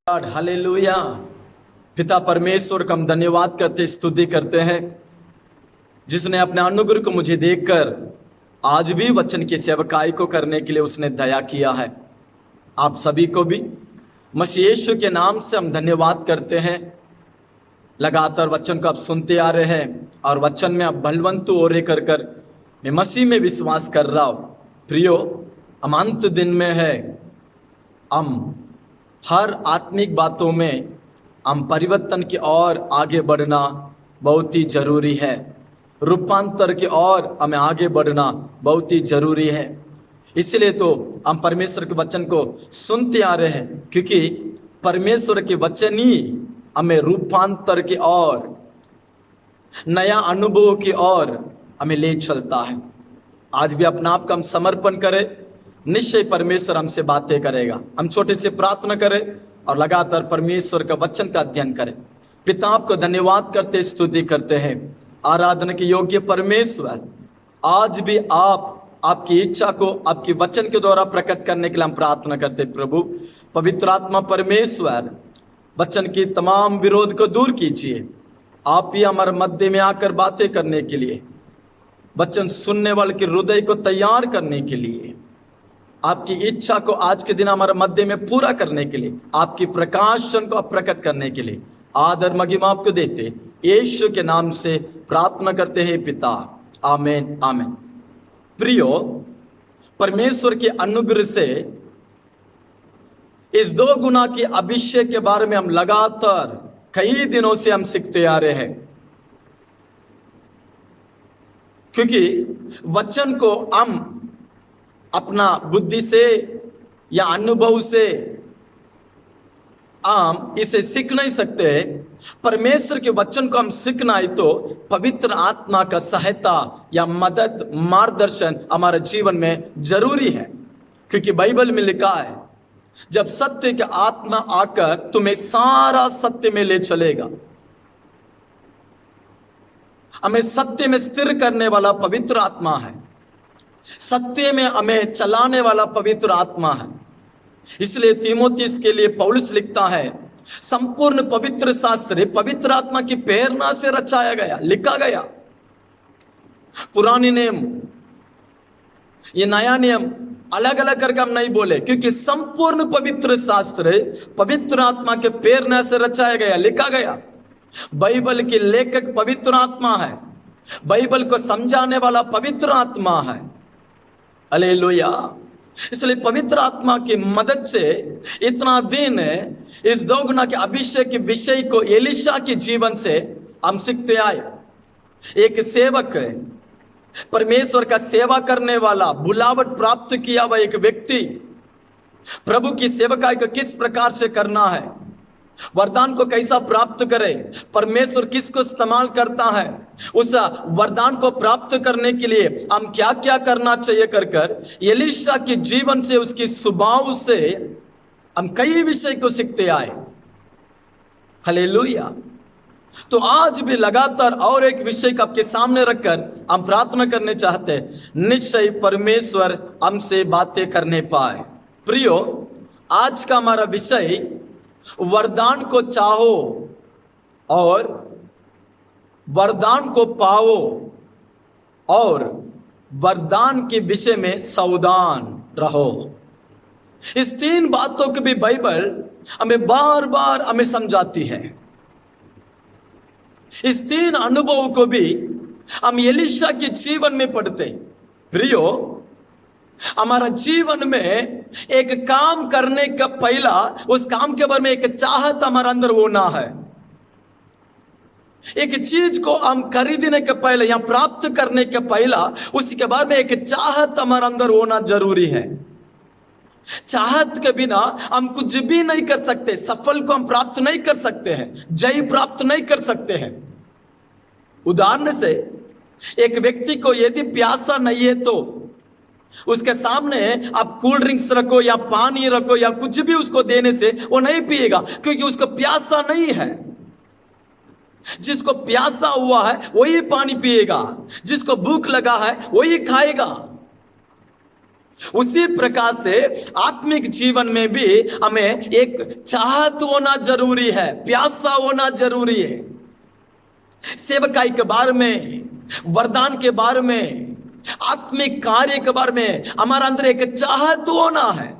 Hallelujah. पिता परमेश्वर का हम धन्यवाद करते स्तुति करते हैं, जिसने अपने अनुग्रह को मुझे देखकर आज भी वचन की सेवकाई को करने के लिए उसने दया किया है। आप सभी को भी मसीह यीशु के नाम से हम धन्यवाद करते हैं। लगातार वचन को आप सुनते आ रहे हैं और वचन में आप बलवंत हो रहे कर मैं मसीह में विश्वास कर रहा हूँ। प्रियो, हम अंत दिन में है। हम हर आत्मिक बातों में हम परिवर्तन की ओर आगे बढ़ना बहुत ही जरूरी है। रूपांतर की ओर हमें आगे बढ़ना बहुत ही जरूरी है। इसलिए तो हम परमेश्वर के वचन को सुनते आ रहे हैं, क्योंकि परमेश्वर के वचन ही हमें रूपांतर की ओर, नया अनुभव की ओर हमें ले चलता है। आज भी अपना आप का हम समर्पण करें, निश्चय परमेश्वर हमसे बातें करेगा। हम छोटे से प्रार्थना करें और लगातार परमेश्वर का वचन का अध्ययन करें। पिता, आपको धन्यवाद करते स्तुति करते हैं। आराधना के योग्य परमेश्वर, आज भी आपकी इच्छा को आपके वचन के द्वारा प्रकट करने के लिए हम प्रार्थना करते। प्रभु पवित्र आत्मा परमेश्वर, वचन की तमाम विरोध को दूर कीजिए। आप ही हमारे मध्य में आकर बातें करने के लिए, वचन सुनने वाले के हृदय को तैयार करने के लिए, आपकी इच्छा को आज के दिन हमारे मध्य में पूरा करने के लिए, आपकी प्रकाशन को प्रकट करने के लिए आदर महिमा आपको देते यीशु के नाम से प्रार्थना करते हैं पिता, आमीन आमीन। प्रियो, परमेश्वर के अनुग्रह से इस 2 गुना की अभिषेक के बारे में हम लगातार कई दिनों से हम सीखते आ रहे हैं, क्योंकि वचन को हम अपना बुद्धि से या अनुभव से हम इसे सीख नहीं सकते। परमेश्वर के वचन को हम सीखना है तो पवित्र आत्मा का सहायता या मदद, मार्गदर्शन हमारे जीवन में जरूरी है। क्योंकि बाइबल में लिखा है, जब सत्य का आत्मा आकर तुम्हें सारा सत्य में ले चलेगा। हमें सत्य में स्थिर करने वाला पवित्र आत्मा है, सत्य में हमें चलाने वाला पवित्र आत्मा है। इसलिए तीमुथियुस के लिए पौलुस लिखता है, संपूर्ण पवित्र शास्त्र पवित्र आत्मा की प्रेरणा से रचाया गया, लिखा गया। पुराने नियम, ये नया नियम अलग अलग करके हम नहीं बोले, क्योंकि संपूर्ण पवित्र शास्त्र पवित्र आत्मा के प्रेरणा से रचाया गया, लिखा गया। बाइबल के लेखक पवित्र आत्मा है, बाइबल को समझाने वाला पवित्र आत्मा है। हालेलुया। इसलिए पवित्र आत्मा की मदद से इतना दिन इस 2 गुना के अभिषेक के विषय को एलीशा के जीवन से हम सीखते आए। एक सेवक, परमेश्वर का सेवा करने वाला, बुलावट प्राप्त किया हुआ एक व्यक्ति प्रभु की सेवकाई को किस प्रकार से करना है, वरदान को कैसा प्राप्त करे, परमेश्वर किसको इस्तेमाल करता है, उस वरदान को प्राप्त करने के लिए हम क्या क्या करना चाहिए कर एलीशा के जीवन से, उसकी स्वभाव से हम कई विषय को सीखते आए। हालेलुया। तो आज भी लगातार और एक विषय को आपके सामने रखकर हम प्रार्थना करने चाहते हैं, निश्चय परमेश्वर हमसे बातें करने पाए। प्रियो, आज का हमारा विषय वरदान को चाहो और वरदान को पाओ और वरदान के विषय में सावधान रहो। इस 3 बातों को भी बाइबल हमें बार बार हमें समझाती है। इस 3 अनुभव को भी हम एलीशा के जीवन में पढ़ते हैं। प्रियो, हमारा जीवन में एक काम करने का पहला, उस काम के बारे में एक चाहत हमारे अंदर होना है। एक चीज को हम खरीदने के पहले या प्राप्त करने के पहला, उसी के बारे में एक चाहत हमारे अंदर होना जरूरी है। चाहत के बिना हम कुछ भी नहीं कर सकते, सफल को हम प्राप्त नहीं कर सकते हैं, जय प्राप्त नहीं कर सकते हैं। उदाहरण से, एक व्यक्ति को यदि प्यासा नहीं है तो उसके सामने आप कोल्ड ड्रिंक्स रखो या पानी रखो या कुछ भी उसको देने से वो नहीं पिएगा, क्योंकि उसको प्यासा नहीं है। जिसको प्यासा हुआ है वही पानी पिएगा, जिसको भूख लगा है वही खाएगा। उसी प्रकार से आत्मिक जीवन में भी हमें एक चाहत होना जरूरी है, प्यासा होना जरूरी है। सेवकाई के बारे में, वरदान के बारे में, आत्मिक कार्य के बारे में हमारा अंदर एक चाहत होना है।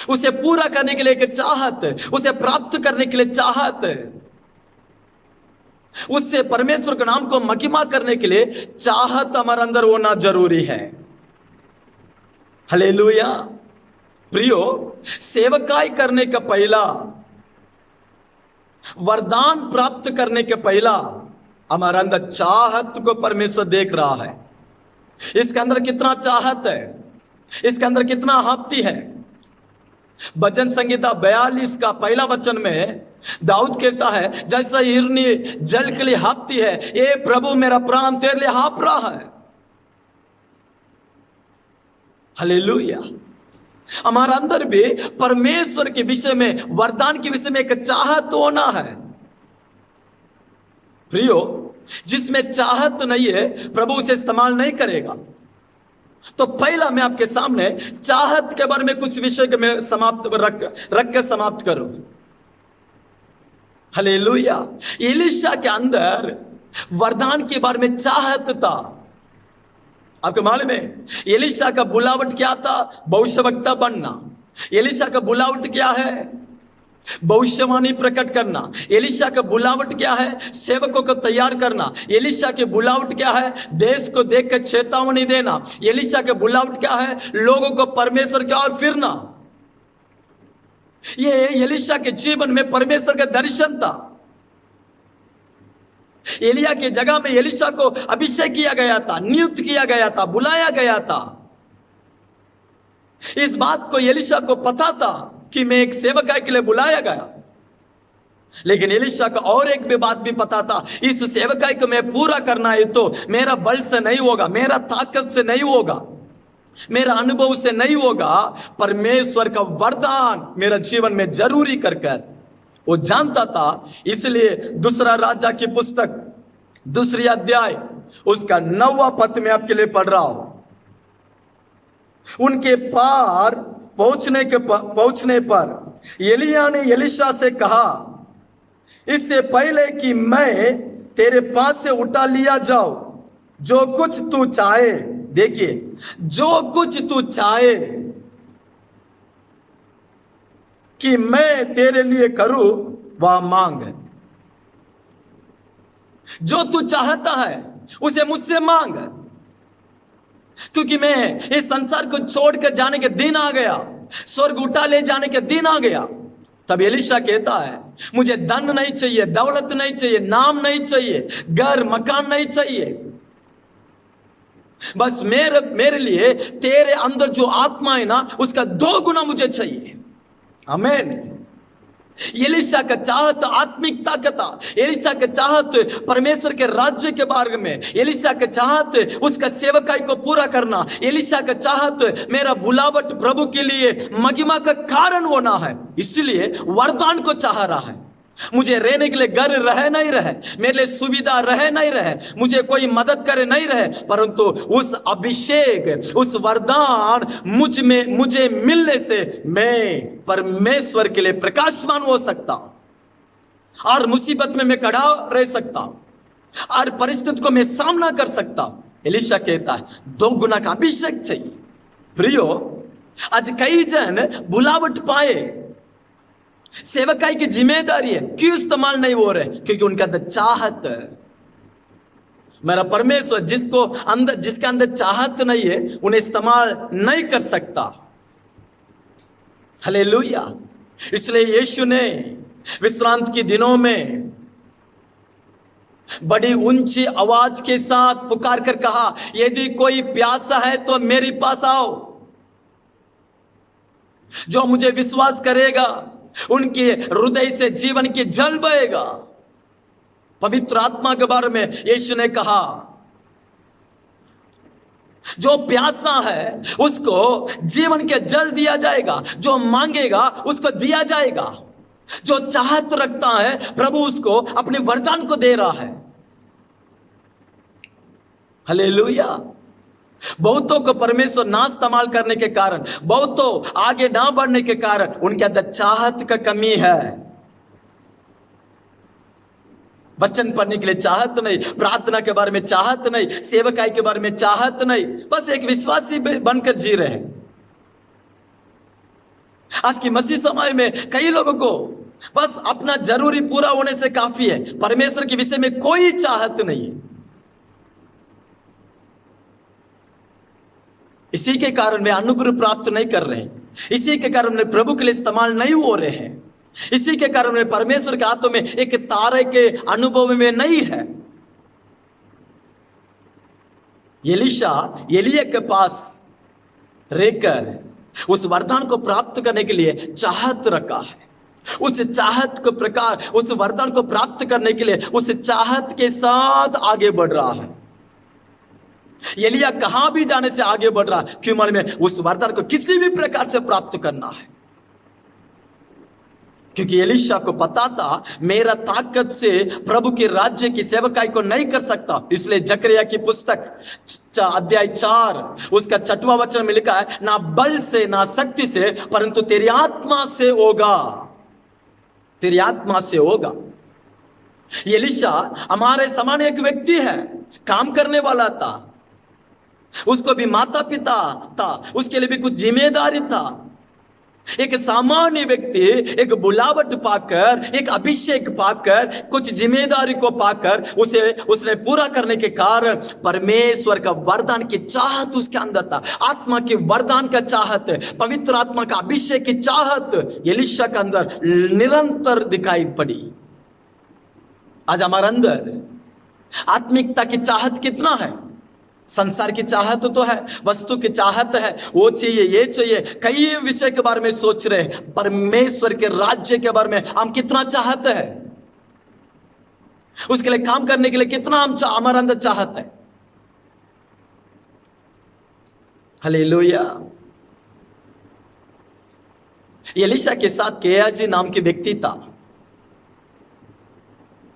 उसे पूरा करने के लिए एक चाहत, उसे प्राप्त करने के लिए चाहत, उससे परमेश्वर के नाम को महिमा करने के लिए चाहत हमारे अंदर होना जरूरी है। हालेलुया। प्रियो, सेवकाई करने का पहला, वरदान प्राप्त करने के पहला हमारे अंदर चाहत को परमेश्वर देख रहा है। इसके अंदर कितना चाहत है, इसके अंदर कितना हाप्ती है। भजन संहिता 42 का पहला वचन में दाऊद कहता है, जैसा हिरनी जल के लिए हापती है, ए प्रभु मेरा प्राण तेरे लिए हाप रहा है। हालेलुया। हमारा अंदर भी परमेश्वर के विषय में, वरदान के विषय में एक चाहत होना है। प्रियो, जिसमें चाहत नहीं है प्रभु उसे इस्तेमाल नहीं करेगा। तो पहला मैं आपके सामने चाहत के बारे में कुछ विषय के मैं रख के समाप्त करूं। हालेलुया। एलीशा के अंदर वरदान के बारे में चाहत था। आपको मालूम है एलीशा का बुलावट क्या था? भविष्यवक्ता बनना। एलीशा का बुलावट क्या है? भविष्यवाणी प्रकट करना। एलीशा का बुलावट क्या है? सेवकों को तैयार करना। एलीशा के बुलावट क्या है? देश को देखकर चेतावनी देना। एलीशा के बुलावट क्या है? लोगों को परमेश्वर की ओर फिरना। ये एलीशा के जीवन में परमेश्वर का दर्शन था। एलिया के जगह में एलीशा को अभिषेक किया गया था, नियुक्त किया गया था, बुलाया गया था। इस बात को एलीशा को पता था कि मैं एक सेवकाई के लिए बुलाया गया। लेकिन एलीशा को और एक भी बात भी पता था, इस सेवकाई को मैं पूरा करना है तो मेरा बल से नहीं होगा, मेरा ताकत से नहीं होगा, मेरा अनुभव से नहीं होगा। परमेश्वर का वरदान मेरा जीवन में जरूरी कर वो जानता था। इसलिए दूसरा राजा की पुस्तक 2 अध्याय उसका 9वां पद में आपके लिए पढ़ रहा हूं। उनके पार पहुंचने पर एलिया ने एलीशा से कहा, इससे पहले कि मैं तेरे पास से उठा लिया जाऊं, जो कुछ तू चाहे, देखिए, जो कुछ तू चाहे कि मैं तेरे लिए करूं वह मांग। जो तू चाहता है उसे मुझसे मांग, क्योंकि मैं इस संसार को छोड़कर जाने के दिन आ गया, स्वर्ग उठा ले जाने के दिन आ गया। तब एलीशा कहता है, मुझे धन नहीं चाहिए, दौलत नहीं चाहिए, नाम नहीं चाहिए, घर मकान नहीं चाहिए, बस मेरे लिए तेरे अंदर जो आत्मा है ना उसका 2 गुना मुझे चाहिए। आमीन। एलीशा का चाहत आत्मिकता का था। एलीशा का चाहत परमेश्वर के राज्य के बारे में। एलीशा का चाहत उसका सेवकाई को पूरा करना। एलीशा का चाहत मेरा बुलावट प्रभु के लिए महिमा का कारण होना है। इसलिए वरदान को चाह रहा है। मुझे रहने के लिए घर रहे नहीं रहे, मेरे लिए सुविधा रहे नहीं रहे, मुझे कोई मदद करे नहीं रहे, परंतु उस अभिषेक, उस वरदान मुझे मिलने से मैं परमेश्वर के लिए प्रकाशमान हो सकता हूं और मुसीबत में मैं खड़ा रह सकता हूं और परिस्थिति को मैं सामना कर सकता हूं। एलीशा कहता है 2 गुना का अभिषेक चाहिए। प्रियो, आज कई जन बुलावट पाए, सेवकाई की जिम्मेदारी है, क्यों इस्तेमाल नहीं हो रहे? क्योंकि उनका अंदर चाहत है। मेरा परमेश्वर जिसके अंदर चाहत नहीं है उन्हें इस्तेमाल नहीं कर सकता। हालेलुया। इसलिए यीशु ने विश्रांत के दिनों में बड़ी ऊंची आवाज के साथ पुकार कर कहा, यदि कोई प्यासा है तो मेरे पास आओ। जो मुझे विश्वास करेगा उनके हृदय से जीवन के जल बहेगा। पवित्र आत्मा के बारे में यीशु ने कहा, जो प्यासा है उसको जीवन के जल दिया जाएगा, जो मांगेगा उसको दिया जाएगा, जो चाहत रखता है प्रभु उसको अपने वरदान को दे रहा है। हालेलुया। बहुतों को परमेश्वर ना इस्तेमाल करने के कारण, बहुतों आगे ना बढ़ने के कारण उनके अंदर चाहत का कमी है। वचन पढ़ने के लिए चाहत नहीं, प्रार्थना के बारे में चाहत नहीं, सेवकाई के बारे में चाहत नहीं, बस एक विश्वासी बनकर जी रहे हैं। आज की मसीह समय में कई लोगों को बस अपना जरूरी पूरा होने से काफी है, परमेश्वर के विषय में कोई चाहत नहीं है। इसी के कारण वे अनुग्रह प्राप्त नहीं कर रहे हैं, इसी के कारण वे प्रभु के लिए इस्तेमाल नहीं हो रहे हैं, इसी के कारण वे परमेश्वर के हाथों में एक तारे के अनुभव में नहीं है। एलीशा एलिया के पास रहकर उस वरदान को प्राप्त करने के लिए चाहत रखा है, उस चाहत को प्रकार उस वरदान को प्राप्त करने के लिए उस चाहत के साथ आगे बढ़ रहा है। एलिया कहां भी जाने से आगे बढ़ रहा है, क्यों मालूम है? उस वरदान को किसी भी प्रकार से प्राप्त करना है, क्योंकि एलीशा को पता था मेरा ताकत से प्रभु के राज्य की सेवकाई को नहीं कर सकता। इसलिए जकरिया की पुस्तक अध्याय 4 उसका 6वां वचन में लिखा है, ना बल से ना शक्ति से परंतु तेरी आत्मा से होगा, तेरी आत्मा से होगा। एलीशा हमारे समान एक व्यक्ति है, काम करने वाला था, उसको भी माता पिता था, उसके लिए भी कुछ जिम्मेदारी था। एक सामान्य व्यक्ति एक बुलावट पाकर, एक अभिषेक पाकर, कुछ जिम्मेदारी को पाकर उसने पूरा करने के कारण परमेश्वर का वरदान की चाहत उसके अंदर था, आत्मा के वरदान का चाहत, पवित्र आत्मा का अभिषेक की चाहत एलीशा के अंदर निरंतर दिखाई पड़ी। आज हमारे अंदर आत्मिकता की चाहत कितना है? संसार की चाहत तो है, वस्तु की चाहत है, वो चाहिए ये चाहिए, कई विषय के बारे में सोच रहे हैं। परमेश्वर के राज्य के बारे में हम कितना चाहते हैं, उसके लिए काम करने के लिए कितना हमारे अंदर चाहत है। हालेलुया। एलीशा के साथ गेहाजी नाम के व्यक्ति था,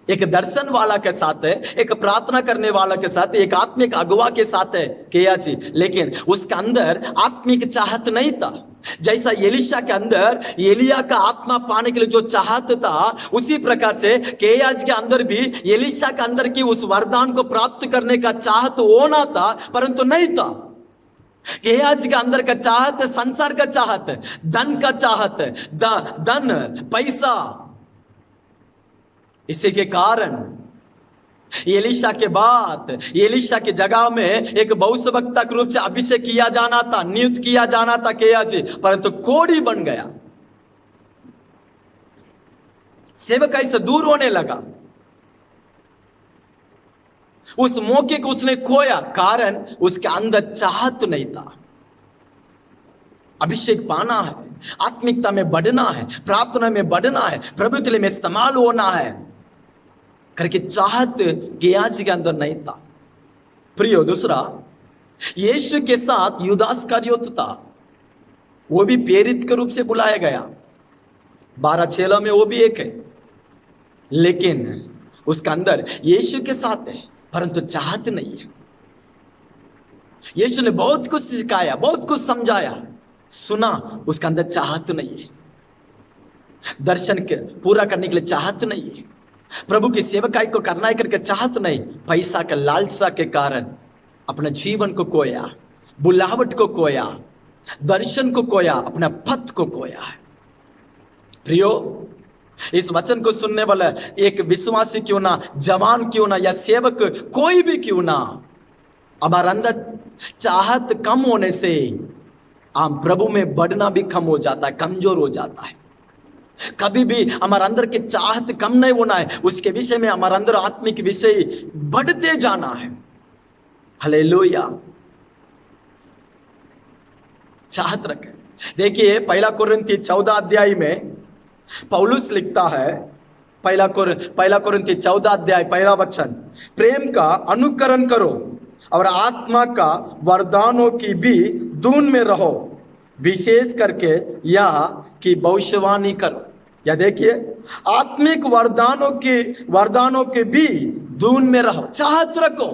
एक दर्शन वाला के साथ है, एक प्रार्थना करने वाला के साथ, एक आत्मिक अगुवा के साथ है गेहाजी, लेकिन उसके अंदर आत्मिक चाहत नहीं था। जैसा एलीशा के अंदर एलिया का आत्मा पाने के लिए जो चाहत था, उसी प्रकार से गेहाजी के अंदर भी एलीशा के अंदर की उस वरदान को प्राप्त करने का चाहत होना था, परंतु नहीं था। गेहाजी के अंदर का चाहत संसार का चाहत है, धन का चाहत है, धन पैसा। इसी के कारण एलीशा के बाद एलीशा की जगह में एक भविष्यवक्ता के रूप से अभिषेक किया जाना था, नियुक्त किया जाना था गेहाजी, परंतु कोढ़ी बन गया, सेवकाई से दूर होने लगा। उस मौके को उसने खोया, कारण उसके अंदर चाहत नहीं था। अभिषेक पाना है, आत्मिकता में बढ़ना है, प्रार्थना में बढ़ना है, प्रभु के लिए में इस्तेमाल होना है करके चाहत गेहाजी के अंदर नहीं था। प्रियो, दूसरा, यीशु के साथ यूदास इस्करियोत था, वो भी प्रेरित के रूप से बुलाया गया, 12 चेलों में वो भी एक है, लेकिन उसके अंदर यीशु के साथ है परंतु चाहत नहीं है। यीशु ने बहुत कुछ सिखाया, बहुत कुछ समझाया, सुना, उसके अंदर चाहत नहीं है। दर्शन के पूरा करने के लिए चाहत नहीं है, प्रभु की सेवकाई को करना है करके चाहत नहीं, पैसा का लालसा के कारण अपना जीवन को खोया, बुलावट को खोया, दर्शन को खोया, अपना पथ को खोया है। प्रियो, इस वचन को सुनने वाला एक विश्वासी क्यों ना, जवान क्यों ना, या सेवक कोई भी क्यों ना, हमारे अंदर चाहत कम होने से हम प्रभु में बढ़ना भी कम हो जाता है, कमजोर हो जाता है। कभी भी हमारे अंदर की चाहत कम नहीं होना है, उसके विषय में हमारे अंदर आत्मिक विषय बढ़ते जाना है। हालेलुया। चाहत रखें। देखिए 1 कोरिन्थी 14 अध्याय में पौलुस लिखता है, 1 कोरिन्थी 14 अध्याय 1 वचन, प्रेम का अनुकरण करो और आत्मा का वरदानों की भी धुन में रहो, विशेष करके यहाँ की भविष्यवाणी करो। या देखिए, आत्मिक वरदानों के भी धुन में रहो, चाहत रखो।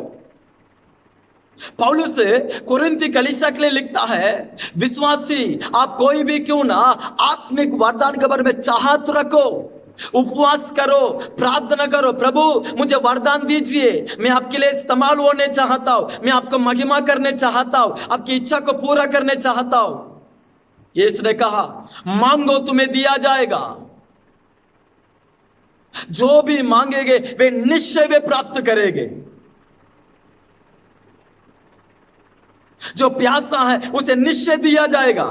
पौलुस कुरिन्थी कलीसिया के लिए लिखता है, विश्वासी आप कोई भी क्यों ना आत्मिक वरदान के बारे में चाहत रखो, उपवास करो, प्रार्थना करो, प्रभु मुझे वरदान दीजिए, मैं आपके लिए इस्तेमाल होने चाहता हूं, मैं आपको महिमा करने चाहता हूं, आपकी इच्छा को पूरा करने चाहता हूं। यीशु ने कहा, मांगो तुम्हें दिया जाएगा, जो भी मांगेंगे वे निश्चय वे प्राप्त करेंगे। जो प्यासा है उसे निश्चय दिया जाएगा।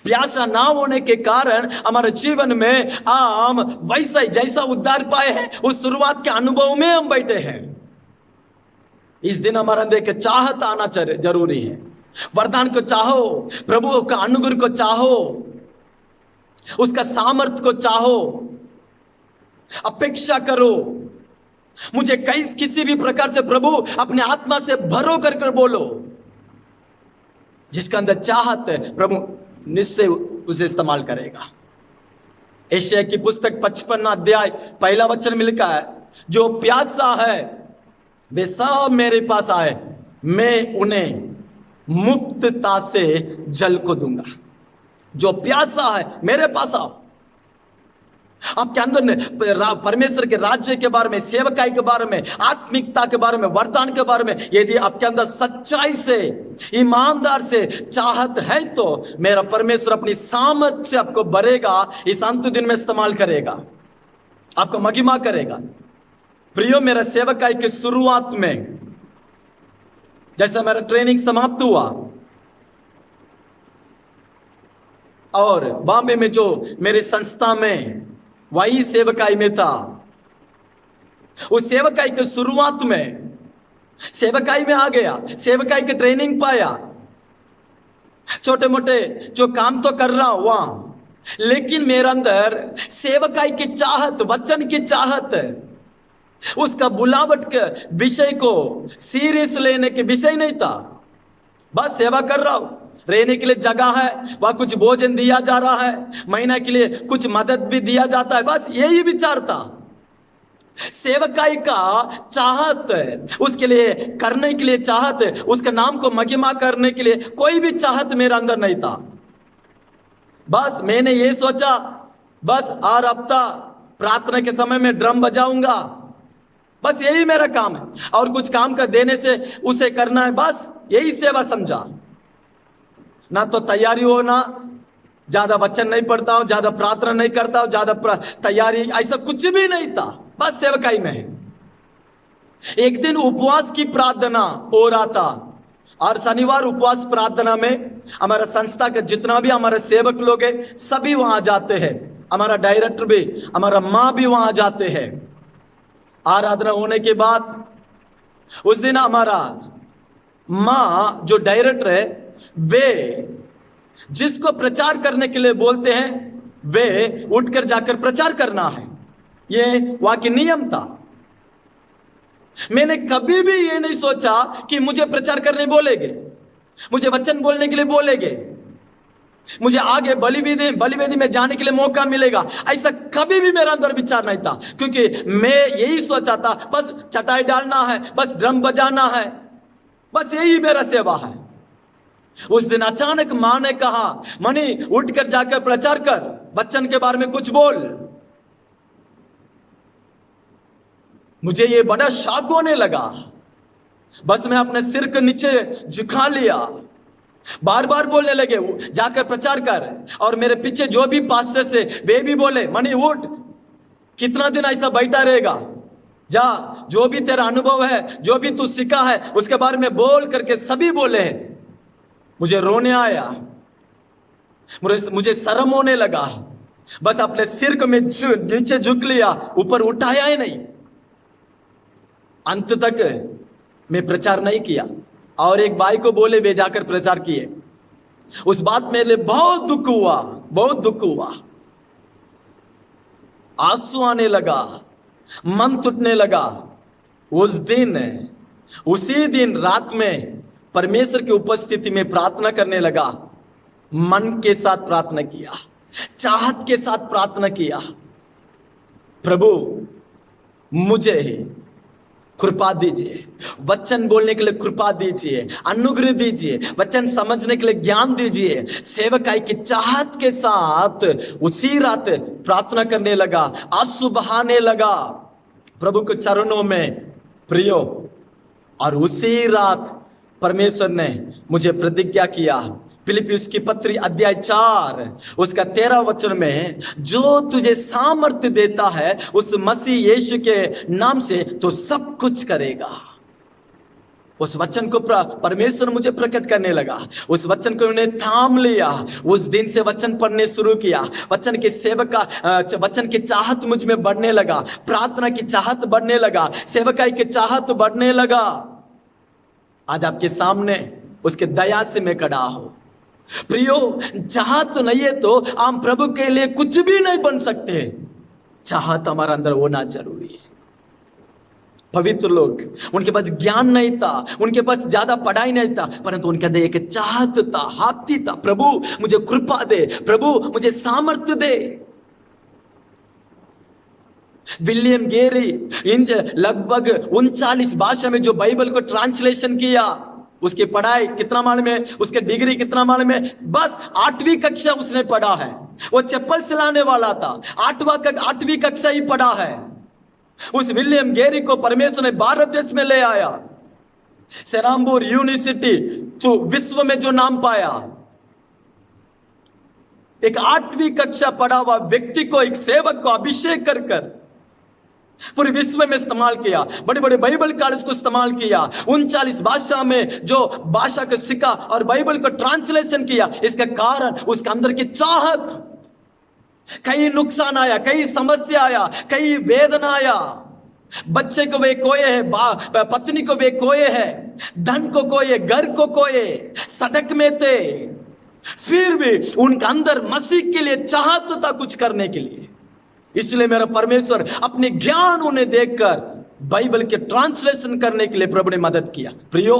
प्यासा ना होने के कारण हमारे जीवन में हम वैसा ही जैसा उद्धार पाए हैं उस शुरुआत के अनुभव में हम बैठे हैं। इस दिन हमारे अंदर एक चाहत आना जरूरी है। वरदान को चाहो, प्रभु का अनुग्रह को चाहो, उसका सामर्थ्य को चाहो, अपेक्षा करो। मुझे किसी भी प्रकार से प्रभु अपने आत्मा से भरो कर बोलो। जिसका अंदर चाहत है प्रभु निश्चय उसे इस्तेमाल करेगा। यशायाह की पुस्तक 55 अध्याय 1 वचन में लिखा है, जो प्यासा है वे सब मेरे पास आए, मैं उन्हें मुफ्तता से जल को दूंगा। जो प्यासा है मेरे पास आओ। आपके अंदर परमेश्वर के राज्य के बारे में, सेवकाई के बारे में, आत्मिकता के बारे में, वरदान के बारे में यदि आपके अंदर सच्चाई से, ईमानदार से चाहत है तो मेरा परमेश्वर अपनी सामर्थ से आपको भरेगा, इस अंत दिन में इस्तेमाल करेगा, आपको महिमा करेगा। प्रियो, मेरा सेवकाई की शुरुआत में जैसा मेरा ट्रेनिंग समाप्त हुआ और बॉम्बे में जो मेरी संस्था में वही सेवकाई में था, उस सेवकाई की शुरुआत में सेवकाई में आ गया, सेवकाई की ट्रेनिंग पाया, छोटे मोटे जो काम तो कर रहा हूं वहां, लेकिन मेरे अंदर सेवकाई की चाहत, वचन की चाहत, उसका बुलावट के विषय को सीरियस लेने के विषय नहीं था। बस सेवा कर रहा हूं, रहने के लिए जगह है, वहां कुछ भोजन दिया जा रहा है, महीना के लिए कुछ मदद भी दिया जाता है, बस यही विचार था। सेवकाई का चाहत, उसके लिए करने के लिए चाहत, उसके नाम को महिमा करने के लिए कोई भी चाहत मेरे अंदर नहीं था। बस मैंने ये सोचा, बस हर हफ्ता प्रार्थना के समय में ड्रम बजाऊंगा, बस यही मेरा काम है, और कुछ काम का देने से उसे करना है, बस यही सेवा समझा। ना तो तैयारी हो, ना ज्यादा वचन नहीं पढ़ता हूं, ज्यादा प्रार्थना नहीं करता हूं, ज्यादा तैयारी, ऐसा कुछ भी नहीं था, बस सेवकाई में है। एक दिन उपवास की प्रार्थना हो रहा था और शनिवार उपवास प्रार्थना में हमारा संस्था का जितना भी हमारे सेवक लोग हैं सभी वहां जाते हैं, हमारा डायरेक्टर भी, हमारा माँ भी वहां जाते हैं। आराधना होने के बाद उस दिन हमारा माँ जो डायरेक्टर है, वे जिसको प्रचार करने के लिए बोलते हैं वे उठकर जाकर प्रचार करना है, ये वहां के नियम था। मैंने कभी भी ये नहीं सोचा कि मुझे प्रचार करने बोलेंगे, मुझे वचन बोलने के लिए बोलेंगे, मुझे आगे बलिवेदी में जाने के लिए मौका मिलेगा, ऐसा कभी भी मेरे अंदर विचार नहीं था। क्योंकि मैं यही सोचा था बस चटाई डालना है, बस ड्रम बजाना है, बस यही मेरा सेवा है। उस दिन अचानक मां ने कहा, मनी उठकर जाकर प्रचार कर, वचन के बारे में कुछ बोल। मुझे ये बड़ा शॉक होने लगा। बस मैं अपने सिर के नीचे झुका लिया, बार बार बोलने लगे जाकर प्रचार कर। और मेरे पीछे जो भी पास्टर से वे भी बोले, मनी उठ, कितना दिन ऐसा बैठा रहेगा, जा, जो भी तेरा अनुभव है, जो भी तू सीखा है उसके बारे में बोल करके सभी बोले हैं। मुझे रोने आया, मुझे शर्म होने लगा। बस अपने सिर को मैं नीचे झुक लिया, ऊपर उठाया ही नहीं। अंत तक मैं प्रचार नहीं किया और एक भाई को बोले वे जाकर प्रचार किए। उस बात मेरे लिए बहुत दुख हुआ, बहुत दुख हुआ। आंसू आने लगा, मन टूटने लगा। उस दिन, उसी दिन रात में परमेश्वर की उपस्थिति में प्रार्थना करने लगा। मन के साथ प्रार्थना किया, चाहत के साथ प्रार्थना किया, प्रभु मुझे कृपा दीजिए, वचन बोलने के लिए कृपा दीजिए, अनुग्रह दीजिए, वचन समझने के लिए ज्ञान दीजिए। सेवकाई की चाहत के साथ उसी रात प्रार्थना करने लगा, आंसू बहाने लगा प्रभु के चरणों में प्रियो। और उसी रात परमेश्वर ने मुझे प्रतिज्ञा किया, फिलिप्पियुस की पत्री अध्याय 4 उसका 13 वचन में, जो तुझे सामर्थ्य देता है उस मसीह यीशु के नाम से तो सब कुछ करेगा। उस वचन को परमेश्वर मुझे प्रकट करने लगा, उस वचन को मैंने थाम लिया। उस दिन से वचन पढ़ने शुरू किया, वचन के सेवका वचन की चाहत मुझ में बढ़ने लगा, प्रार्थना की चाहत बढ़ने लगा, सेवकाई की चाहत बढ़ने लगा। आज आपके सामने उसके दया से मैं खड़ा हूं। प्रियो, चाहत तो नहीं है तो हम प्रभु के लिए कुछ भी नहीं बन सकते। चाहत हमारा अंदर होना जरूरी है। पवित्र लोग, उनके पास ज्ञान नहीं था, उनके पास ज्यादा पढ़ाई नहीं था, परंतु उनके अंदर एक चाहत था, हाथी था, प्रभु मुझे कृपा दे, प्रभु मुझे सामर्थ्य दे। विलियम गेरी इन लगभग 39 भाषा में जो बाइबल को ट्रांसलेशन किया, उसकी पढ़ाई कितना मालूम है, उसके डिग्री कितना मालूम है? बस 8वीं कक्षा उसने पढ़ा है। वो चप्पल चलाने वाला था, 8वीं कक्षा ही पढ़ा है। उस विलियम गेरी को परमेश्वर ने भारत देश में ले आया, सेराम्बूर यूनिवर्सिटी जो विश्व में जो नाम पाया। एक 8वीं कक्षा पढ़ा हुआ व्यक्ति को, एक सेवक को अभिषेक कर कर पूरे विश्व में इस्तेमाल किया, बड़े बड़े बाइबल कॉलेज को इस्तेमाल किया, 39 भाषा में जो भाषा को सीखा और बाइबल को ट्रांसलेशन किया। इसका कारण उसके अंदर की चाहत। कई नुकसान आया, कई समस्या आया, कई वेदना आया, बच्चे को वे खोए है, पत्नी को वे खोए है, धन को खोए, घर को खोए, सड़क में थे, फिर भी उनके अंदर मसीह के लिए चाहत था कुछ करने के लिए। इसलिए मेरा परमेश्वर अपने ज्ञान उन्हें देखकर बाइबल के ट्रांसलेशन करने के लिए प्रभु ने मदद किया। प्रियो,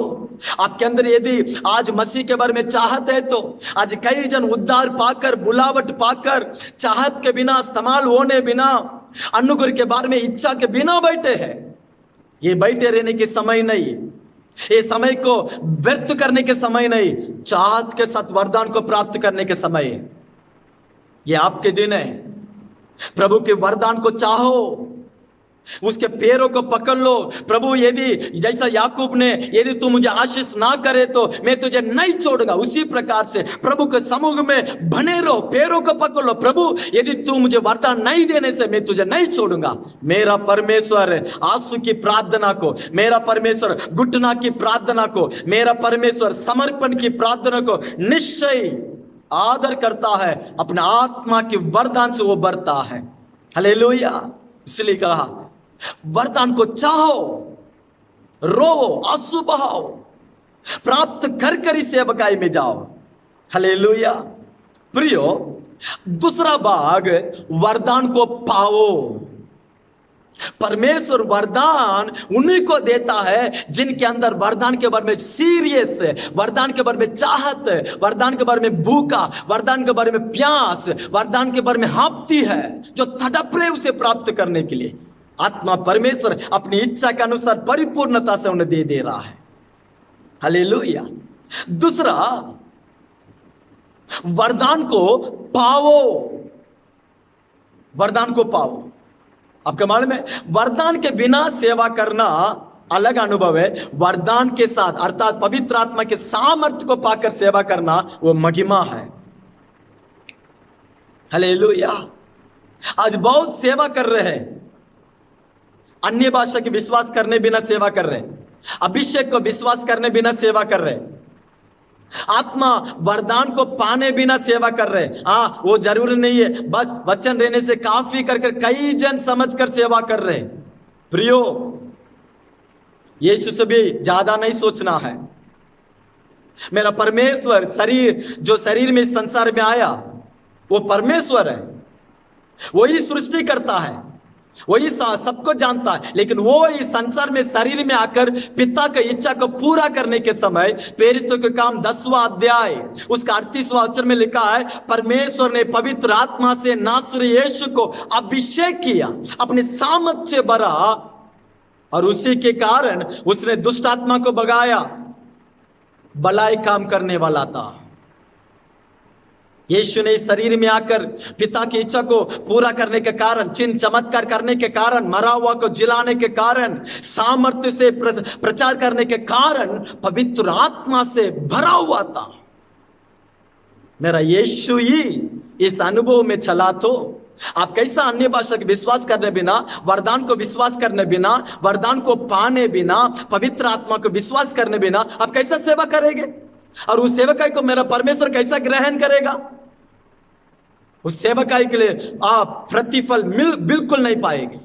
आपके अंदर यदि आज मसीह के बारे में चाहत है तो आज कई जन उद्धार पाकर, बुलावट पाकर, चाहत के बिना, इस्तेमाल होने बिना, अनुग्रह के बारे में इच्छा के बिना बैठे हैं। ये बैठे रहने के समय नहीं, ये समय को व्यर्थ करने के समय नहीं, चाहत के साथ वरदान को प्राप्त करने के समय है। ये आपके दिन है। प्रभु के वरदान को चाहो, उसके पैरों को पकड़ लो। प्रभु यदि जैसा याकूब ने, यदि तू मुझे आशीष ना करे तो मैं तुझे नहीं छोड़ूंगा, उसी प्रकार से प्रभु के समूह में बने रहो, पैरों को पकड़ लो। प्रभु यदि तू मुझे वरदान नहीं देने से मैं तुझे नहीं छोड़ूंगा। मेरा परमेश्वर आंसू की प्रार्थना को, मेरा परमेश्वर घुटना की प्रार्थना को, मेरा परमेश्वर समर्पण की प्रार्थना को निश्चय आदर करता है। अपने आत्मा के वरदान से वो बढ़ता है। हालेलुया। इसलिए कहा वरदान को चाहो, रोवो, आंसू बहाओ, प्राप्त कर कर इस सेवकाई में जाओ। हालेलुया। प्रियो, दूसरा भाग, वरदान को पाओ। परमेश्वर वरदान उन्हीं को देता है जिनके अंदर वरदान के बारे में सीरियस है, वरदान के बारे में चाहत है, वरदान के बारे में भूखा, वरदान के बारे में प्यास, वरदान के बारे में हांफती है, जो तड़प रहे उसे प्राप्त करने के लिए। आत्मा परमेश्वर अपनी इच्छा के अनुसार परिपूर्णता से उन्हें दे रहा है। हालेलुया। दूसरा, वरदान को पाओ। वरदान को पाओ। आपका मालूम है, वरदान के बिना सेवा करना अलग अनुभव है, वरदान के साथ अर्थात पवित्र आत्मा के सामर्थ्य को पाकर सेवा करना वो महिमा है। हालेलुया। आज बहुत सेवा कर रहे हैं, अन्य भाषा के विश्वास करने बिना सेवा कर रहे हैं, अभिषेक को विश्वास करने बिना सेवा कर रहे हैं, आत्मा वरदान को पाने बिना सेवा कर रहे। हाँ, वो जरूरी नहीं है, बस वचन रहने से काफी करके कई जन समझकर सेवा कर रहे। प्रियो, यीशु से भी ज्यादा नहीं सोचना है। मेरा परमेश्वर जो शरीर में इस संसार में आया वो परमेश्वर है, वही सृष्टि करता है, वही सबको जानता है, लेकिन वो इस संसार में शरीर में आकर पिता की इच्छा को पूरा करने के समय प्रेरितों के काम 10वां अध्याय उसका 38वां वचन में लिखा है, परमेश्वर ने पवित्र आत्मा से नासरी यीशु को अभिषेक किया, अपने सामर्थ्य से भरा और उसी के कारण उसने दुष्ट आत्मा को भगाया। भलाई काम करने वाला था। यीशु ने इस शरीर में आकर पिता की इच्छा को पूरा करने के कारण, चिन्ह चमत्कार करने के कारण, मरा हुआ को जिलाने के कारण, सामर्थ्य से प्रचार करने के कारण पवित्र आत्मा से भरा हुआ था। मेरा यीशु ही इस अनुभव में चला तो आप कैसा अन्य भाषा के विश्वास करने बिना, वरदान को विश्वास करने बिना, वरदान को पाने बिना, पवित्र आत्मा को विश्वास करने बिना आप कैसा सेवा करेंगे? और उस सेवकाई को मेरा परमेश्वर कैसा ग्रहण करेगा? उस सेवकाई के लिए आप प्रतिफल बिल्कुल नहीं पाएंगे,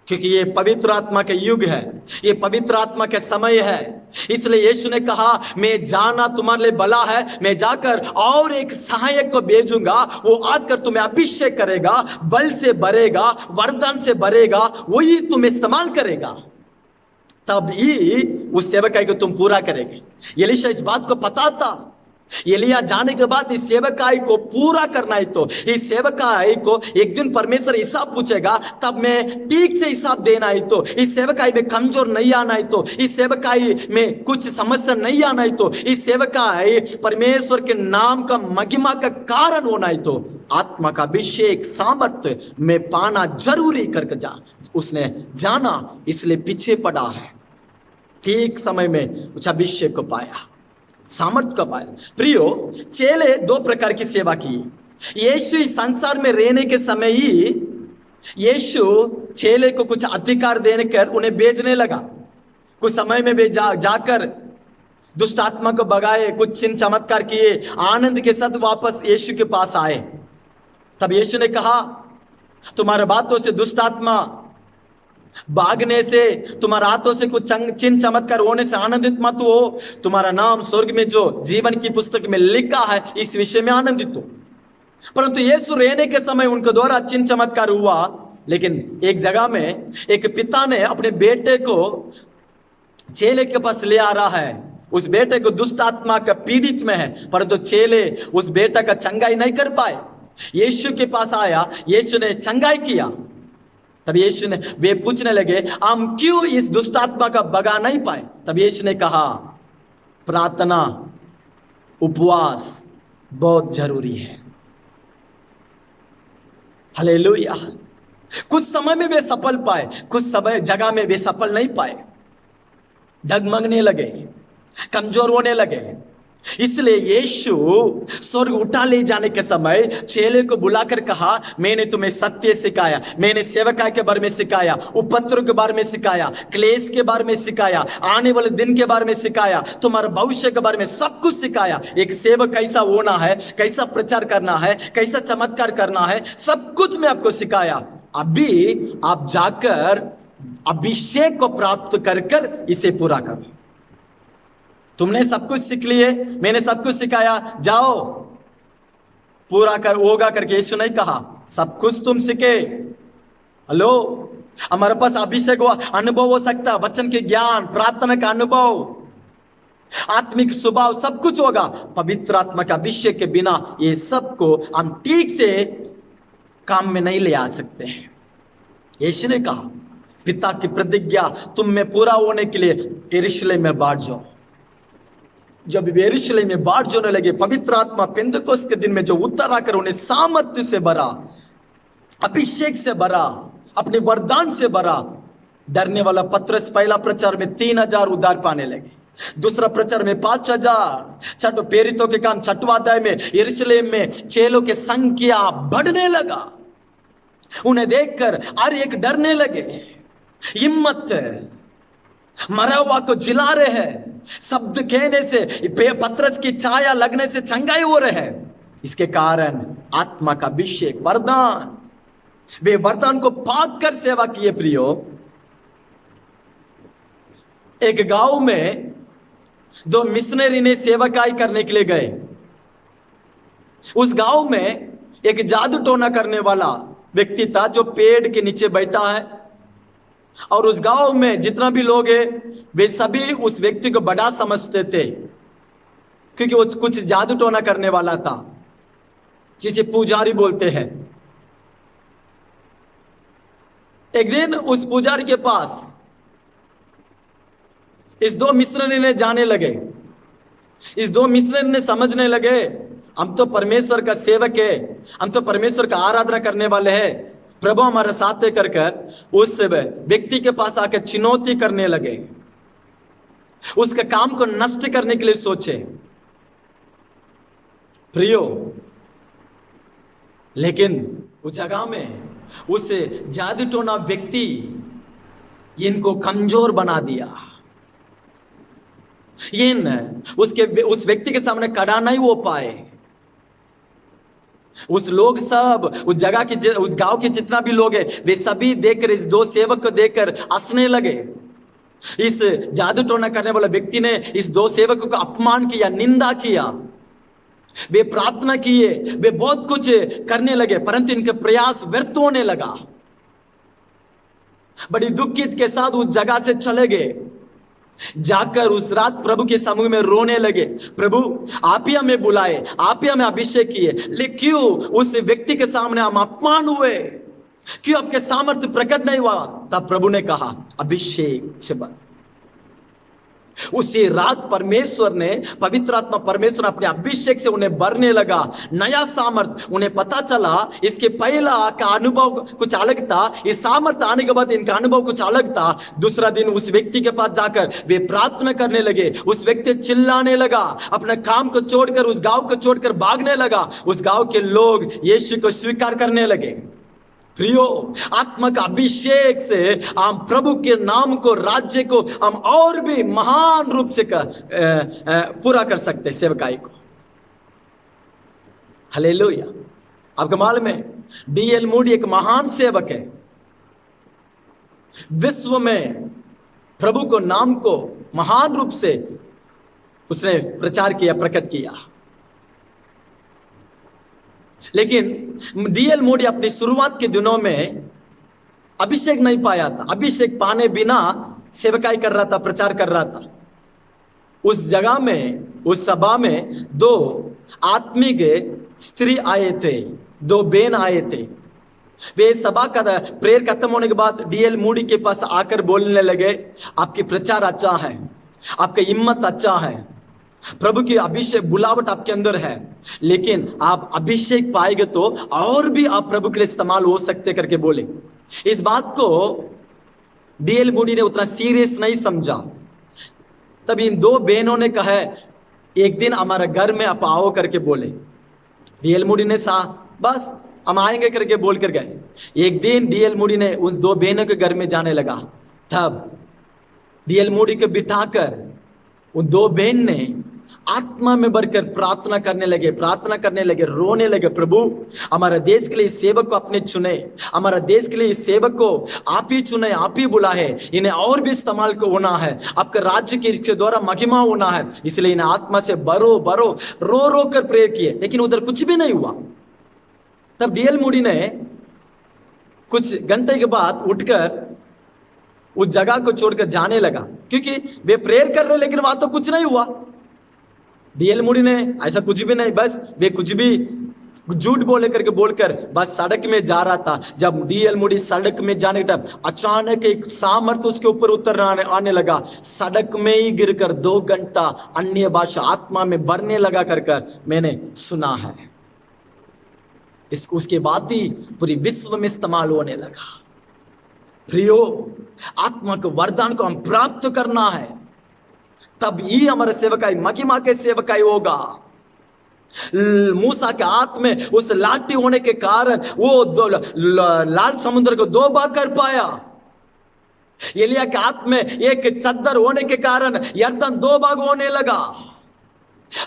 क्योंकि ये पवित्र आत्मा के युग है, ये पवित्र आत्मा के समय है। इसलिए यीशु ने कहा, मैं जाना तुम्हारे लिए भला है, मैं जाकर और एक सहायक को भेजूंगा, वो आकर तुम्हें अभिषेक करेगा, बल से भरेगा, वरदान से भरेगा, वही तुम्हें इस्तेमाल करेगा, तब ही उस सेवकाई को तुम पूरा करेंगे। एलीशा इस बात को पता था। एलिया जाने के बाद इस सेवकाई को पूरा करना है, तो इस सेवकाई को एक दिन परमेश्वर हिसाब पूछेगा, तब मैं ठीक से हिसाब देना है, तो इस सेवकाई में कमजोर नहीं आना है, तो इस सेवकाई में कुछ समस्या नहीं आना है, तो इस सेवकाई परमेश्वर के नाम का महिमा का कारण होना है, तो आत्मा का अभिषेक सामर्थ्य में पाना जरूरी करके उसने जाना, इसलिए पीछे पड़ा है। ठीक समय में उस अभिषेक को पाया, सामर्थ्य को पाया। प्रियो, चेले दो प्रकार की सेवा की। यीशु इस संसार में रहने के समय ही यीशु चेले को कुछ अधिकार देने कर उन्हें भेजने लगा। कुछ समय में वे जाकर दुष्ट आत्मा को भगाए, कुछ चिन्ह चमत्कार किए, आनंद के साथ वापस यीशु के पास आए। तब यीशु ने कहा, तुम्हारे बातों से दुष्ट आत्मा भागने से, तुम्हारे हाथों से कुछ चिन्ह चमत्कार होने से आनंदित मत हो। तुम्हारा नाम स्वर्ग में जो जीवन की पुस्तक में लिखा है, इस विषय में आनंदित हो। परंतु यीशु रहने के समय उनके द्वारा चिन्ह चमत्कार हुआ, लेकिन एक जगह में एक पिता ने अपने बेटे को चेले के पास ले आ रहा है। उस बेटे को दुष्ट आत्मा का पीड़ित में है, परंतु चेले उस बेटा का चंगाई नहीं कर पाए। यीशु के पास आया, यीशु ने चंगाई किया। तब यीशु ने, वे पूछने लगे, हम क्यों इस दुष्ट आत्मा का भगा नहीं पाए? तब यीशु ने कहा, प्रार्थना, उपवास बहुत जरूरी है। हालेलुया। कुछ समय में वे सफल पाए, कुछ समय जगह में वे सफल नहीं पाए, डगमगने लगे, कमजोर होने लगे। इसलिए यीशु स्वर्ग उठा ले जाने के समय चेले को बुलाकर कहा, मैंने तुम्हें सत्य सिखाया, मैंने सेवकाई के बारे में सिखाया, उपद्रव के बारे में सिखाया, क्लेश के बारे में सिखाया, आने वाले दिन के बारे में सिखाया, तुम्हारे भविष्य के बारे में सब कुछ सिखाया। एक सेवक कैसा होना है, कैसा प्रचार करना है, कैसा चमत्कार करना है, सब कुछ मैं आपको सिखाया। अभी आप जाकर अभिषेक को प्राप्त कर इसे पूरा करो। तुमने सब कुछ सीख लिए, मैंने सब कुछ सिखाया, जाओ पूरा कर, होगा करके यीशु नहीं कहा। सब कुछ तुम सीखे। हेलो, हमारे पास अभिषेक हुआ, अनुभव हो सकता, वचन के ज्ञान, प्रार्थना का अनुभव, आत्मिक स्वभाव, सब कुछ होगा। पवित्र आत्मा का अभिषेक के बिना ये सब को हम ठीक से काम में नहीं ले आ सकते हैं। यीशु ने कहा, पिता की प्रतिज्ञा तुम में पूरा होने के लिए यरूशलेम में बाढ़ जाओ। जब वे यरूशलेम में बाढ़ जोने लगे, पवित्र आत्मा पेंतकोस्त के दिन में जो उतर आकर उन्हें सामर्थ्य से भरा, अभिषेक से भरा, अपने वरदान से भरा। डरने वाला पत्रस पहला प्रचार में 3000 उद्धार पाने लगे, दूसरा प्रचार में 5000, छठो प्रेरितों के काम 6वां अध्याय में यरूशलेम में चेलों की संख्या बढ़ने लगा। उन्हें देखकर हर एक डरने लगे। हिम्मत, मरा हुआ को जिला रहे हैं, शब्द कहने से, पत्रस की छाया लगने से चंगाई हो रहे हैं। इसके कारण आत्मा का अभिषेक, वरदान, वे वरदान को पाक कर सेवा किए। प्रियो, एक गांव में 2 मिशनरी ने सेवकाई करने के लिए गए। उस गांव में एक जादू टोना करने वाला व्यक्ति था जो पेड़ के नीचे बैठा है, और उस गांव में जितना भी लोग हैं वे सभी उस व्यक्ति को बड़ा समझते थे, क्योंकि वो कुछ जादू टोना करने वाला था, जिसे पुजारी बोलते हैं। एक दिन उस पुजारी के पास इस दो मिशनरी ने जाने लगे। इस दो मिशनरी ने समझने लगे, हम तो परमेश्वर का सेवक है, हम तो परमेश्वर का आराधना करने वाले हैं, प्रभु हमारे साथ है, कर कर उस व्यक्ति के पास आकर चुनौती करने लगे, उसके काम को नष्ट करने के लिए सोचे। प्रियो, लेकिन उस जगह में उस जादू टोना व्यक्ति इनको कमजोर बना दिया। उस व्यक्ति के सामने खड़ा नहीं हो पाए। उस लोग सब, उस जगह के, उस गांव के जितना भी लोग है, वे सभी देखकर, इस दो सेवक को देखकर हंसने लगे। इस जादू टोना करने वाला व्यक्ति ने इस दो सेवकों का अपमान किया, निंदा किया। वे प्रार्थना किए, वे बहुत कुछ करने लगे, परंतु इनके प्रयास व्यर्थ होने लगा। बड़ी दुखित के साथ उस जगह से चले गए। जाकर उस रात प्रभु के समूह में रोने लगे, प्रभु आप ही हमें बुलाए, आप ही हमें अभिषेक किए, लेकिन क्यों उस व्यक्ति के सामने हम अपमान हुए, क्यों आपके सामर्थ्य प्रकट नहीं हुआ? तब प्रभु ने कहा, अभिषेक से भर। उसी रात परमेश्वर ने, पवित्र आत्मा परमेश्वर अपने अभिषेक से उन्हें भरने लगा, नया सामर्थ। उन्हें पता चला इसके पहला का अनुभव कुछ अलग था, इस सामर्थ आने के बाद इनका अनुभव कुछ अलग था। दूसरा दिन उस व्यक्ति के पास जाकर वे प्रार्थना करने लगे। उस व्यक्ति चिल्लाने लगा, अपने काम को छोड़कर, उस गांव को छोड़कर भागने लगा। उस गांव के लोग यीशु को स्वीकार करने लगे। प्रियो, आत्मा का अभिषेक से हम प्रभु के नाम को, राज्य को हम और भी महान रूप से पूरा कर सकते हैं, सेवकाई को। हालेलुया। आपको मालूम है, D.L. मूडी एक महान सेवक है। विश्व में प्रभु को, नाम को महान रूप से उसने प्रचार किया, प्रकट किया। लेकिन D.L. मूडी अपनी शुरुआत के दिनों में अभिषेक नहीं पाया था। अभिषेक पाने बिना सेवकाई कर रहा था, प्रचार कर रहा था। उस जगह में, उस सभा में दो आत्मिक स्त्री आए थे, दो बहन आए थे। वे सभा का प्रेयर खत्म होने के बाद D.L. मूडी के पास आकर बोलने लगे, आपकी प्रचार अच्छा है, आपका हिम्मत अच्छा है, प्रभु की अभिषेक बुलावट आपके अंदर है, लेकिन आप अभिषेक पाएंगे तो और भी आप प्रभु के लिए इस्तेमाल हो सकते करके बोले। इस बात को D.L. मूडी ने उतना सीरियस नहीं समझा। तब इन दो बहनों ने कहा, एक दिन हमारे घर में आप आओ करके बोले। D.L. मूडी ने बस हम आएंगे करके बोल कर गए। एक दिन D.L. मूडी ने उस दो बहनों के घर में जाने लगा। तब D.L. मूडी को बिठाकर उन दो बहन ने आत्मा में भरकर प्रार्थना करने लगे, रोने लगे, प्रभु हमारा देश के लिए इस सेवक को आपने चुने, हमारा देश के लिए इस सेवक को आप ही चुने, आप ही बुला है, इन्हें और भी इस्तेमाल को होना है, आपके राज्य के इसके द्वारा महिमा होना है, इसलिए इन्हें आत्मा से भरो भरो। रो रो कर प्रेयर किए, लेकिन उधर कुछ भी नहीं हुआ। तब D.L. मूडी ने कुछ घंटे के बाद उठकर उस जगह को छोड़कर जाने लगा, क्योंकि वे प्रेयर कर रहे, लेकिन वहां तो कुछ नहीं हुआ। D.L. मूडी ने ऐसा कुछ भी नहीं, बस वे कुछ भी झूठ बोलकर बस सड़क में जा रहा था। जब D.L. मूडी सड़क में जाने का अचानक एक सामर्थ उसके ऊपर उतर आने लगा। सड़क में ही गिरकर 2 घंटा अन्य भाषा आत्मा में भरने लगा कर मैंने सुना है। उसके बाद ही पूरी विश्व में इस्तेमाल होने लगा। प्रियो, आत्मा के वरदान को हम प्राप्त करना है, तब ही हमारे सेवकाई महिमा के सेवकाई होगा। मूसा के हाथ में उस लाठी होने के कारण वो लाल समुद्र को 2 भाग कर पाया। एलिया के हाथ में एक चद्दर होने के कारण यर्दन 2 भाग होने लगा।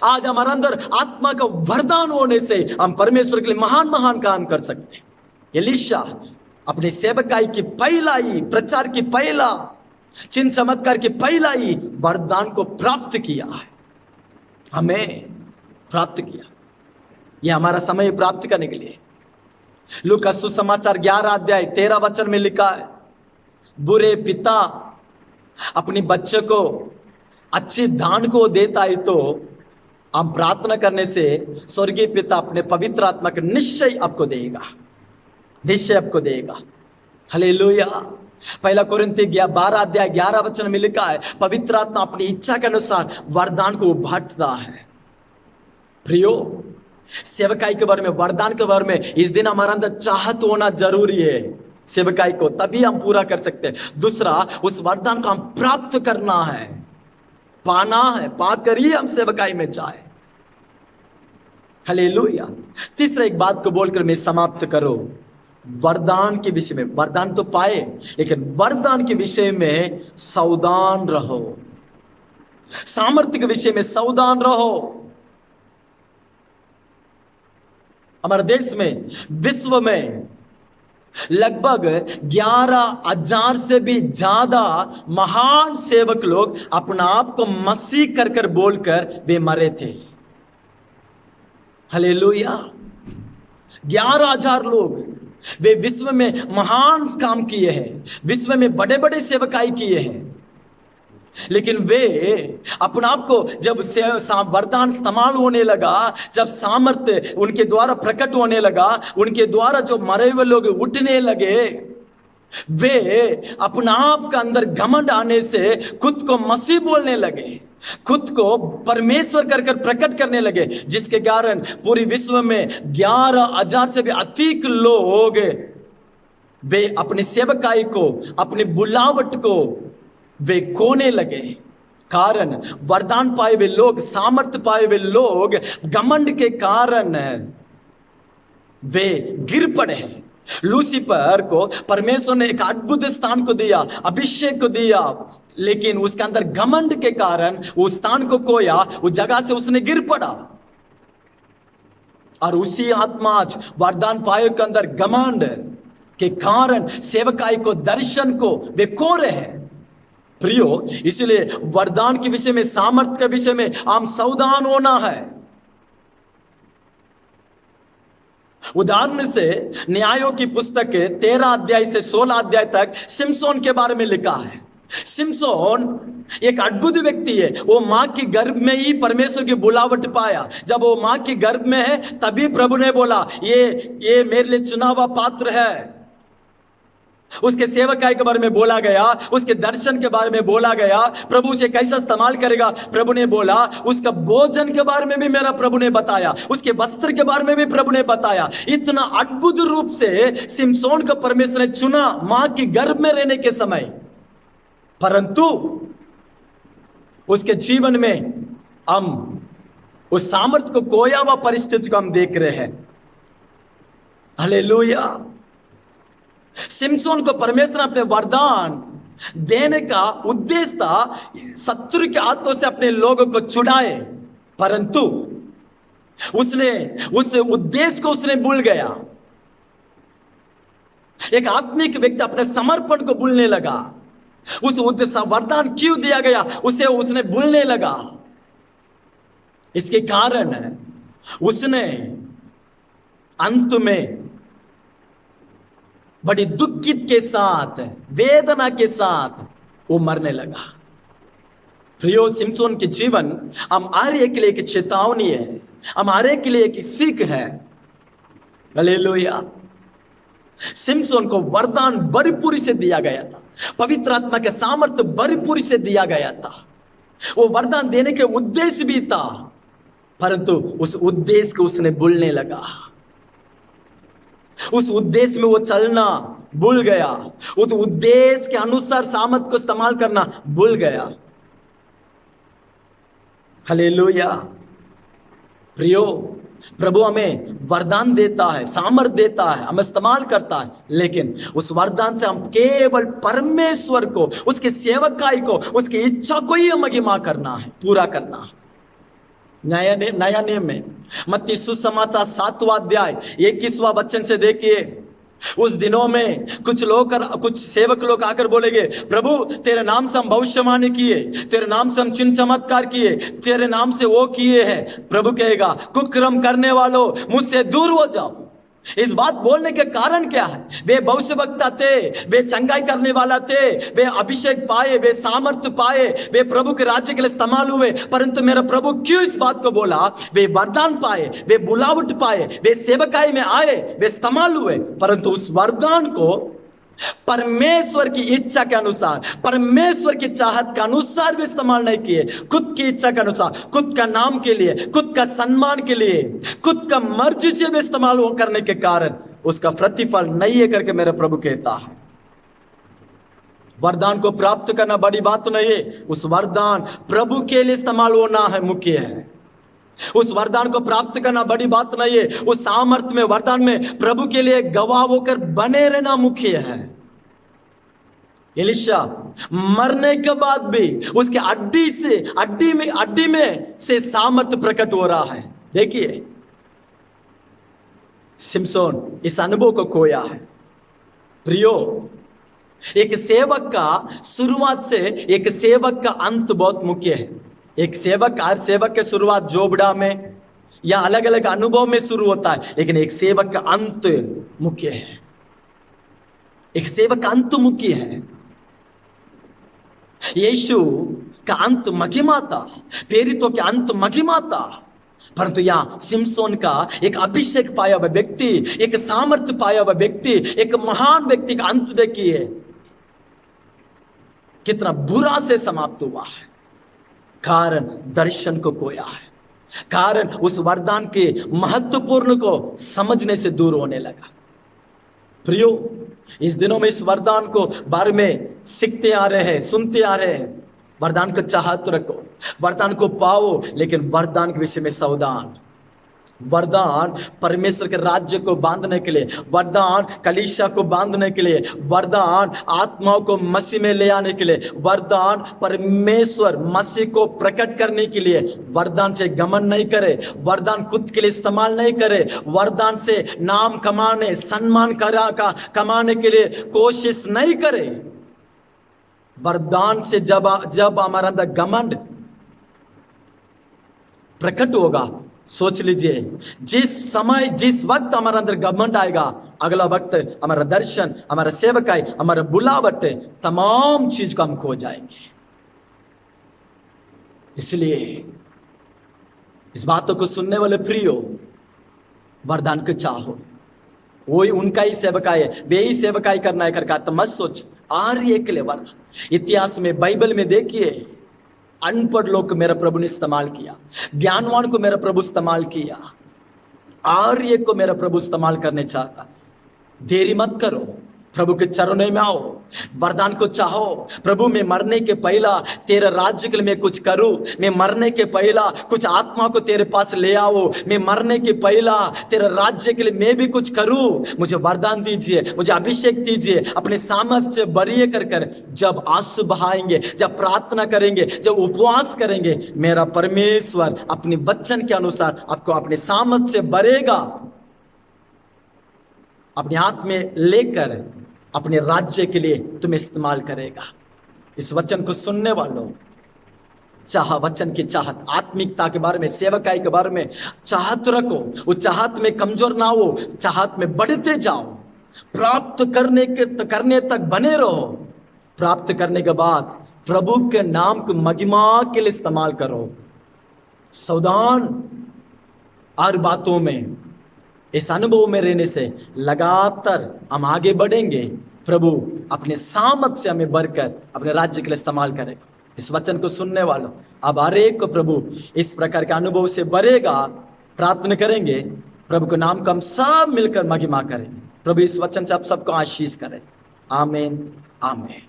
आज हमारे अंदर आत्मा का वरदान होने से हम परमेश्वर के लिए महान महान काम कर सकते हैं। एलीशा अपने सेवकाई की पहला ही, प्रचार की पहला, चिन्ह चमत्कार की पहला ही वरदान को प्राप्त किया है, हमें प्राप्त किया। यह हमारा समय प्राप्त करने के लिए। लूका सुसमाचार 11 अध्याय 13 वचन में लिखा है, बुरे पिता अपने बच्चे को अच्छी दान को देता है तो हम प्रार्थना करने से स्वर्गीय पिता अपने पवित्र आत्मा का निश्चय आपको देगा, निश्चय आपको देगा। हालेलुया। पहला कोरिन्थी 12 अध्याय 11 वचन में लिखा है, पवित्र आत्मा अपनी इच्छा के अनुसार वरदान को बांटता है। प्रियो, सेवकाई के बारे में, वरदान के बारे में इस दिन हमारे अंदर चाहत होना जरूरी है। सेवकाई को तभी हम पूरा कर सकते हैं। दूसरा, उस वरदान को हम प्राप्त करना है, पाना है, पाकर ही हम सेवकाई में जाए। हालेलुया। तीसरा एक बात को बोलकर मैं समाप्त करूं, वरदान के विषय में, वरदान तो पाए लेकिन वरदान के विषय में सावधान रहो, सामर्थ्य के विषय में सावधान रहो। हमारे देश में, विश्व में लगभग 11,000 से भी ज्यादा महान सेवक लोग अपना आप को मसीह कर कर बोलकर वे मरे थे। हालेलुया। 11,000 लोग वे विश्व में महान काम किए हैं, विश्व में बड़े बड़े सेवकाई किए हैं, लेकिन वे अपने आप को जब वरदान इस्तेमाल होने लगा, जब सामर्थ्य उनके द्वारा प्रकट होने लगा, उनके द्वारा जो मरे हुए लोग उठने लगे, वे अपने आप के अंदर घमंड आने से खुद को मसीह बोलने लगे, खुद को परमेश्वर कर कर प्रकट करने लगे, जिसके कारण पूरी विश्व में 11,000 से भी अधिक लोग वे अपनी सेवकाई को, अपनी बुलावट को वे खोने लगे। कारण वरदान पाए हुए लोग, सामर्थ्य पाए हुए लोग घमंड के कारण वे गिर पड़े हैं। लूसीफर को परमेश्वर ने एक अद्भुत स्थान को दिया, अभिषेक को दिया, लेकिन उसके अंदर घमंड के कारण उस स्थान को खोया, उस जगह से उसने गिर पड़ा। और उसी आत्मा आज वरदान पाए के अंदर घमंड के कारण सेवकाई को, दर्शन को वे खो रहे हैं। प्रियो, इसलिए वरदान के विषय में, सामर्थ्य के विषय में हम सावधान होना है। उदाहरण से न्यायों की पुस्तक 13 अध्याय से 16 अध्याय तक सिमसोन के बारे में लिखा है। सिमसोन एक अद्भुत व्यक्ति है। वो मां की गर्भ में ही परमेश्वर की बुलावट पाया। जब वो मां की गर्भ में है तभी प्रभु ने बोला, ये मेरे लिए चुना हुआ पात्र है। उसके सेवकाई के बारे में बोला गया, उसके दर्शन के बारे में बोला गया, प्रभु उसे कैसा इस्तेमाल करेगा प्रभु ने बोला। उसका भोजन के बारे में भी मेरा प्रभु ने बताया, उसके वस्त्र के बारे में भी प्रभु ने बताया। इतना अद्भुत रूप से सिमसोन का परमेश्वर ने चुना मां की गर्भ में रहने के समय, परंतु उसके जीवन में हम उस सामर्थ्य को खोया हुआ परिस्थिति को हम देख रहे हैं। हालेलुया। सिमसोन को परमेश्वर अपने वरदान देने का उद्देश्य था, शत्रु के हाथों से अपने लोगों को छुड़ाए, परंतु उसने उस उद्देश्य को उसने भूल गया। एक आत्मिक व्यक्ति अपने समर्पण को भूलने लगा। उस उद्देश्य, वरदान क्यों दिया गया उसे उसने भूलने लगा। इसके कारण उसने अंत में बड़ी दुखित के साथ, वेदना के साथ वो मरने लगा। प्रियो, सिमसोन के जीवन हमारे के लिए एक चेतावनी है, हमारे के लिए एक सीख है। हालेलुया। सिमसोन को वरदान भरपूरी से दिया गया था, पवित्र आत्मा के सामर्थ्य भरपूरी से दिया गया था। वो वरदान देने के उद्देश्य भी था, परंतु उस उद्देश्य को उसने भूलने लगा। उस उद्देश्य में वो चलना भूल गया, उस उद्देश्य के अनुसार सामर्थ्य को इस्तेमाल करना भूल गया। हालेलुया। प्रियो, प्रभु हमें वरदान देता है, सामर्थ्य देता है, हम इस्तेमाल करता है, लेकिन उस वरदान से हम केवल परमेश्वर को, उसके सेवकाई को, उसकी इच्छा को ही महिमा करना है, पूरा करना है। नया नियम में मत्ती सुसमाचार 7वां अध्याय 21वां वचन से देखिए। उस दिनों में कुछ सेवक लोग आकर बोलेंगे, प्रभु तेरे नाम से हम भविष्यवाणी किए, तेरे नाम से हम चिन्ह चमत्कार किए, तेरे नाम से वो किए हैं। प्रभु कहेगा, कुकर्म करने वालों मुझसे दूर हो जाओ। इस बात बोलने के कारण क्या है? वे भविष्यवक्ता थे, वे चंगाई करने वाला थे, वे अभिषेक पाए, वे सामर्थ्य पाए, वे प्रभु के राज्य के लिए इस्तेमाल हुए, परंतु मेरा प्रभु क्यों इस बात को बोला? वे वरदान पाए, वे बुलावट पाए, वे सेवकाई में आए, वे इस्तेमाल हुए, परंतु उस वरदान को परमेश्वर की इच्छा के अनुसार, परमेश्वर की चाहत के अनुसार भी इस्तेमाल नहीं किए, खुद की इच्छा के अनुसार, खुद का नाम के लिए, खुद का सम्मान के लिए, खुद का मर्जी से भी इस्तेमाल करने के कारण उसका प्रतिफल नहीं है करके मेरा प्रभु कहता है। वरदान को प्राप्त करना बड़ी बात नहीं है, उस वरदान प्रभु के लिए इस्तेमाल होना है मुख्य है। उस वरदान को प्राप्त करना बड़ी बात नहीं है, उस सामर्थ्य में, वरदान में प्रभु के लिए गवाह होकर बने रहना मुख्य है। एलीशा मरने के बाद भी उसके अड्डी में से सामर्थ्य प्रकट हो रहा है। देखिए सिमसोन इस अनुभव को खोया है। प्रियो, एक सेवक का शुरुआत से एक सेवक का अंत बहुत मुख्य है। एक सेवक, हर सेवक के शुरुआत जोबड़ा में या अलग अलग अनुभव में शुरू होता है, लेकिन एक सेवक का अंत मुख्य है। एक सेवक का अंत मुख्य है। यीशु का अंत महिमा था, प्रेरितों के अंत महिमा था, परंतु यहां सिमसोन का एक अभिषेक पाया हुआ व्यक्ति, एक सामर्थ्य पाया हुआ व्यक्ति, एक महान व्यक्ति का अंत देखिए कितना बुरा से समाप्त हुआ है। कारण दर्शन को खोया है, कारण उस वरदान के महत्वपूर्ण को समझने से दूर होने लगा। प्रियो, इस दिनों में इस वरदान को बारे में सीखते आ रहे हैं, सुनते आ रहे हैं। वरदान को चाहत रखो, वरदान को पाओ, लेकिन वरदान के विषय में सावधान। वरदान परमेश्वर के राज्य को बांधने के लिए, वरदान कलीसिया को बांधने के लिए, वरदान आत्माओं को मसीह में ले आने के लिए, वरदान परमेश्वर मसीह को प्रकट करने के लिए। वरदान से घमंड नहीं करे, वरदान खुद के लिए इस्तेमाल नहीं करे, वरदान से नाम कमाने, सम्मान कमाने के लिए कोशिश नहीं करे। वरदान से जब हमारे अंदर घमंड प्रकट होगा, सोच लीजिए जिस वक्त हमारे अंदर घमंड आएगा, अगला वक्त हमारा दर्शन, हमारा सेवकाई, हमारा बुलावट, तमाम चीज को हम खो जाएंगे। इसलिए इस बातों को सुनने वाले प्रियो, वरदान को चाहो, वही उनका ही सेवकाई है, वे ही सेवकाई करना है करके तो मत सोच। आर्य के लिए वरदान इतिहास में, बाइबल में देखिए, अनपढ़ लोग को मेरा प्रभु ने इस्तेमाल किया, ज्ञानवान को मेरा प्रभु इस्तेमाल किया, आर्य को मेरा प्रभु इस्तेमाल करने चाहता। देरी मत करो, प्रभु के चरणों में आओ, वरदान को चाहो। प्रभु मैं मरने के पहला तेरे राज्य के लिए मैं कुछ करूं, मैं मरने के पहला कुछ आत्मा को तेरे पास ले आओ, मैं मरने के पहला तेरे राज्य के लिए मैं भी कुछ करूं। मुझे वरदान दीजिए, मुझे अभिषेक दीजिए, अपने सामर्थ्य से भरिए कर जब आंसू बहाएंगे, जब प्रार्थना करेंगे, जब उपवास करेंगे, मेरा परमेश्वर अपने वचन के अनुसार आपको अपने सामर्थ्य से भरेगा, अपने हाथ में लेकर अपने राज्य के लिए तुम्हें इस्तेमाल करेगा। इस वचन को सुनने वालों, वचन की चाहत, आत्मिकता के बारे में, सेवकाई के बारे में चाहत रखो। उस चाहत में कमजोर ना हो, चाहत में बढ़ते जाओ, प्राप्त करने तक बने रहो। प्राप्त करने के बाद प्रभु के नाम को महिमा के लिए इस्तेमाल करो। सावधान, हर बातों में इस अनुभव में रहने से लगातार हम आगे बढ़ेंगे। प्रभु अपने सामर्थ्य से हमें भरकर अपने राज्य के लिए इस्तेमाल करेगा। इस वचन को सुनने वालों, अब हर एक को प्रभु इस प्रकार के अनुभव से भरेगा। प्रार्थना करेंगे, प्रभु के नाम को हम सब मिलकर महिमा करेंगे। प्रभु इस वचन से आप सबको आशीष करें। आमीन, आमीन।